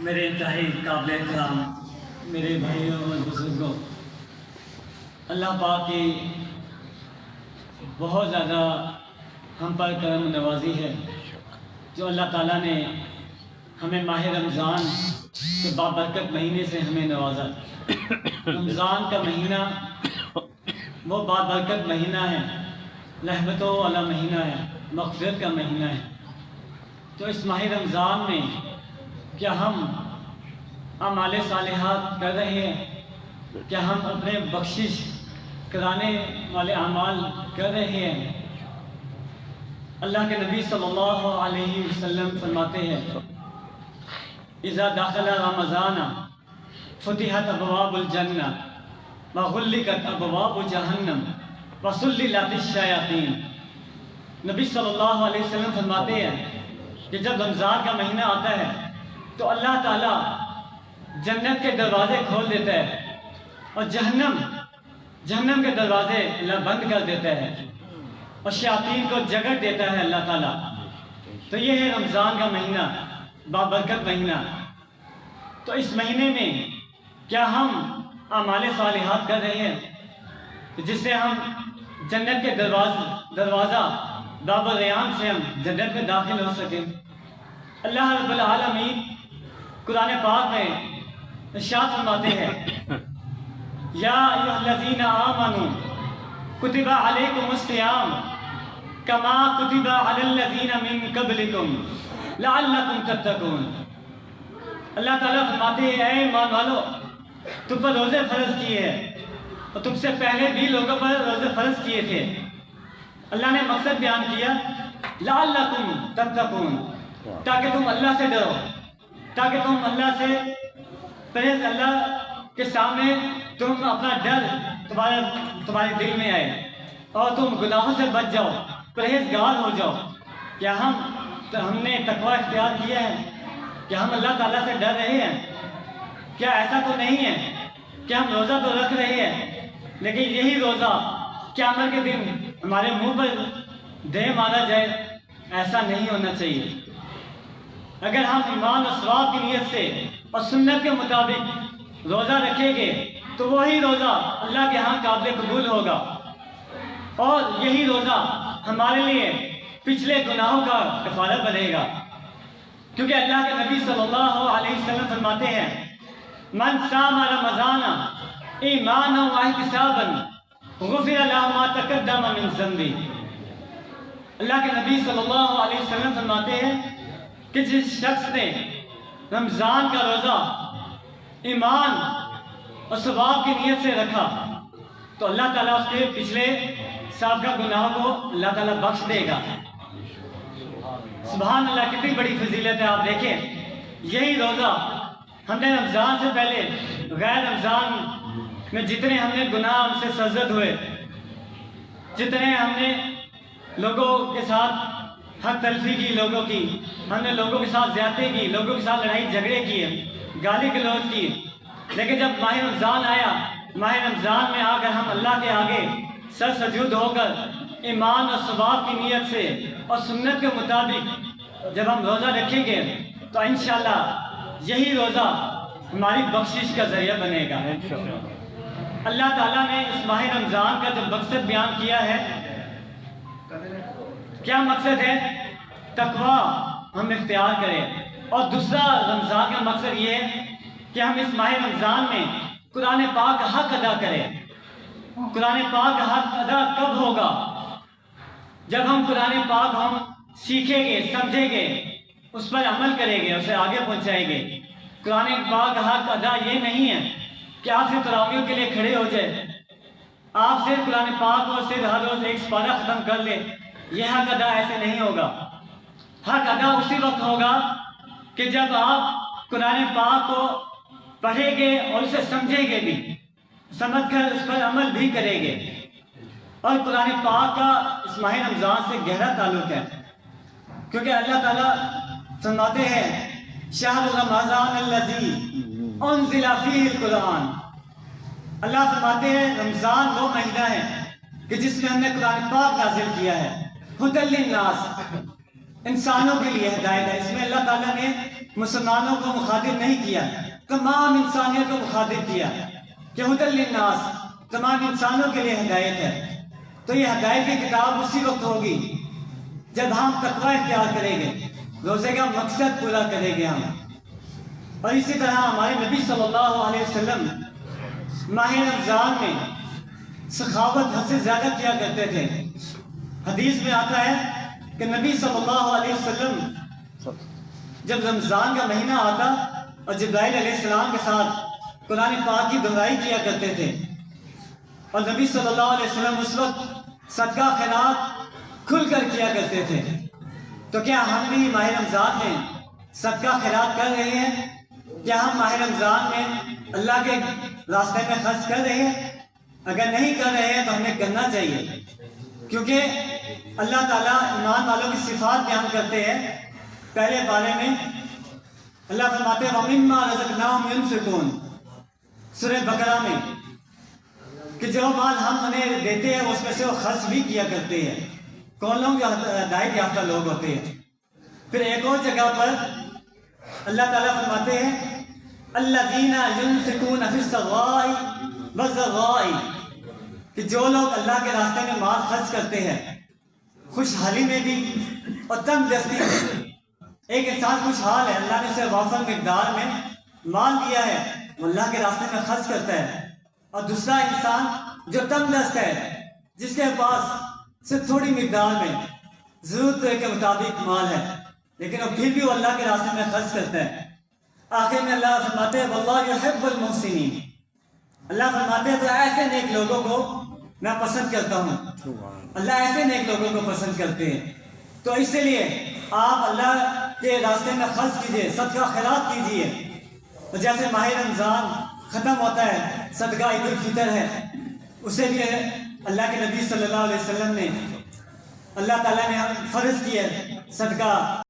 میرے انتہائی قابل احترام میرے بھائیوں اور بزرگوں، اللہ پاک کی بہت زیادہ ہم پر کرم نوازی ہے جو اللہ تعالیٰ نے ہمیں ماہ رمضان کے بابرکت مہینے سے ہمیں نوازا۔ رمضان کا مہینہ وہ بابرکت مہینہ ہے، رحمتوں والا مہینہ ہے، مغفرت کا مہینہ ہے۔ تو اس ماہ رمضان میں کیا ہم اعمال صالحات کر رہے ہیں؟ کیا ہم اپنے بخشش کرانے والے اعمال کر رہے ہیں؟ اللہ کے نبی صلی اللہ علیہ وسلم فرماتے ہیں اذا دخل رمضان فتحت ابواب الجنہ وغلقت ابواب جہنم وسللت الشیاطین۔ نبی صلی اللہ علیہ وسلم فرماتے ہیں کہ جب رمضان کا مہینہ آتا ہے تو اللہ تعالیٰ جنت کے دروازے کھول دیتا ہے اور جہنم کے دروازے اللہ بند کر دیتا ہے اور شیاطین کو جگہ دیتا ہے اللہ تعالیٰ۔ تو یہ ہے رمضان کا مہینہ، بابرکت مہینہ۔ تو اس مہینے میں کیا ہم اعمال صالحات کر رہے ہیں جس سے ہم جنت کے دروازہ باب ریان سے ہم جنت میں داخل ہو سکیں؟ اللہ رب العالمین قرآن پاک میں ارشاد فرماتے ہیں یا ایھا الذین آمنوا کتب علیکم الصیام کما کتب علی الذین من قبلکم لعلکم تتقون۔ اللہ تعالیٰ فرماتے ہیں اے ایمان والو، تم پر روزے فرض کیے ہیں اور تم سے پہلے بھی لوگوں پر روزے فرض کیے تھے۔ اللہ نے مقصد بیان کیا لعلکم تتقون، تاکہ تم اللہ سے ڈرو، تاکہ تم اللہ سے پرہیز، اللہ کے سامنے تم اپنا ڈر تمہارے دل میں آئے اور تم گناہوں سے بچ جاؤ، پرہیزگار ہو جاؤ۔ کیا ہم نے تقوی اختیار کیا ہے؟ کیا ہم اللہ تعالیٰ سے ڈر رہے ہیں؟ کیا ایسا تو نہیں ہے کہ ہم روزہ تو رکھ رہے ہیں لیکن یہی روزہ قیامت کے دن ہمارے منہ پر دے مارا جائے؟ ایسا نہیں ہونا چاہیے۔ اگر ہم ایمان اور ثواب کی نیت سے اور سنت کے مطابق روزہ رکھیں گے تو وہی روزہ اللہ کے ہاں قابل قبول ہوگا اور یہی روزہ ہمارے لیے پچھلے گناہوں کا کفارہ بنے گا، کیونکہ اللہ کے نبی صلی اللہ علیہ وسلم فرماتے ہیں من صام رمضان ایمانا واحتسابا غفر له ما تقدم من ذنبه۔ اللہ کے نبی صلی اللہ علیہ وسلم فرماتے ہیں کہ جس شخص نے رمضان کا روزہ ایمان اور ثواب کی نیت سے رکھا تو اللہ تعالیٰ اس کے پچھلے سابقہ گناہوں کو اللہ تعالیٰ بخش دے گا۔ سبحان اللہ، کتنی بڑی فضیلت ہے۔ آپ دیکھیں یہی روزہ ہم نے رمضان سے پہلے غیر رمضان میں جتنے ہم نے گناہ ہم سے سرزد ہوئے، جتنے ہم نے لوگوں کے ساتھ حق تلفی کی، لوگوں کی ہم نے لوگوں کے ساتھ زیادتی کی، لوگوں کے ساتھ لڑائی جھگڑے کیے، گالی گلوچ کی، لیکن جب ماہ رمضان آیا، ماہ رمضان میں آ کر ہم اللہ کے آگے سر سجود ہو کر ایمان اور ثواب کی نیت سے اور سنت کے مطابق جب ہم روزہ رکھیں گے تو انشاءاللہ یہی روزہ ہماری بخشش کا ذریعہ بنے گا۔ اللہ تعالیٰ نے اس ماہ رمضان کا جو مقصد بیان کیا ہے، کیا مقصد ہے؟ تقوی ہم اختیار کریں، اور دوسرا رمضان کا مقصد یہ ہے کہ ہم اس ماہ رمضان میں قرآن پاک کا حق ادا کریں۔ قرآن پاک کا حق ادا کب ہوگا؟ جب ہم قرآن پاک ہم سیکھیں گے، سمجھیں گے، اس پر عمل کریں گے، اسے آگے پہنچائیں گے۔ قرآن پاک کا حق ادا یہ نہیں ہے کہ آپ صرف تراویح کے لیے کھڑے ہو جائے، آپ صرف قرآن پاک کو صرف ہر روز ایک سپارہ ختم کر لیں، یہ حق ادا ایسے نہیں ہوگا۔ حق ادا اسی وقت ہوگا کہ جب آپ قرآن پاک کو پڑھیں گے اور اسے سمجھیں گے بھی، سمجھ کر اس پر عمل بھی کریں گے۔ اور قرآن پاک کا اس ماہ رمضان سے گہرا تعلق ہے، کیونکہ اللہ تعالیٰ فرماتے ہیں شہر رمضان الذی انزل فیہ القرآن۔ اللہ فرماتے ہیں رمضان وہ مہینہ ہے کہ جس میں ہم نے قرآن پاک نازل کیا ہے، ھدی للناس، انسانوں کے لیے ہدایت ہے۔ اس میں اللہ تعالیٰ نے مسلمانوں کو مخاطب نہیں کیا، تمام انسانیت کو مخاطب کیا کہ ہدی للناس، تمام انسانوں کے لیے ہدایت ہے۔ تو یہ ہدایت کی کتاب اسی وقت ہوگی جب ہم تقوی اختیار کریں گے، روزے کا مقصد پورا کریں گے ہم۔ اور اسی طرح ہمارے نبی صلی اللہ علیہ وسلم ماہ رمضان میں سخاوت حد سے زیادہ کیا کرتے تھے۔ حدیث میں آتا ہے کہ نبی صلی اللہ علیہ وسلم جب رمضان کا مہینہ آتا اور جبرائیل علیہ السلام کے ساتھ قرآن پاک کی دہرائی کیا کرتے تھے، اور نبی صلی اللہ علیہ وسلم اس وقت صدقہ خیرات کھل کر کیا کرتے تھے۔ تو کیا ہم بھی ماہ رمضان میں صدقہ خیرات کر رہے ہیں؟ کیا ہم ماہ رمضان میں اللہ کے راستے میں خرچ کر رہے ہیں؟ اگر نہیں کر رہے ہیں تو ہمیں کرنا چاہیے، کیونکہ اللہ تعالیٰ ایمان والوں کی صفات بیان کرتے ہیں۔ پہلے بارے میں اللہ فرماتے ہیں وَمِمَّا رَزَقْنَاهُمْ يُنْفِقُونَ، سورہ بقرہ میں، کہ جو مال ہم انہیں دیتے ہیں اس میں سے وہ خرچ بھی کیا کرتے ہیں۔ کون لوگ جو ہدایت یافتہ لوگ ہوتے ہیں۔ پھر ایک اور جگہ پر اللہ تعالیٰ فرماتے ہیں الذین ينفقون فی السراء والضراء، کہ جو لوگ اللہ کے راستے میں مال خرچ کرتے ہیں، خوشحالی میں بھی اور تنگ دستی میں بھی۔ ایک انسان خوشحال ہے، اللہ نے اسے وافر مقدار میں مال دیا ہے، وہ اللہ کے راستے میں خرچ کرتا ہے، اور دوسرا انسان جو تنگ دست ہے، جس کے پاس صرف تھوڑی مقدار میں ضرورت کے مطابق مال ہے، لیکن وہ پھر بھی وہ اللہ کے راستے میں خرچ کرتا ہے۔ آخر میں اللہ فرماتے ہیں واللہ یحب المحسنین، اللہ فرماتے ہیں تو ایسے نیک لوگوں کو میں پسند کرتا ہوں۔ اللہ ایسے نیک لوگوں کو پسند کرتے ہیں۔ تو اسی لیے آپ اللہ کے راستے میں خرچ کیجئے، صدقہ خیرات کیجئے۔ اور جیسے ماہ رمضان ختم ہوتا ہے، صدقہ عید الفطر ہے، اسے بھی اللہ کے نبی صلی اللہ علیہ وسلم نے، اللہ تعالیٰ نے فرض کیا صدقہ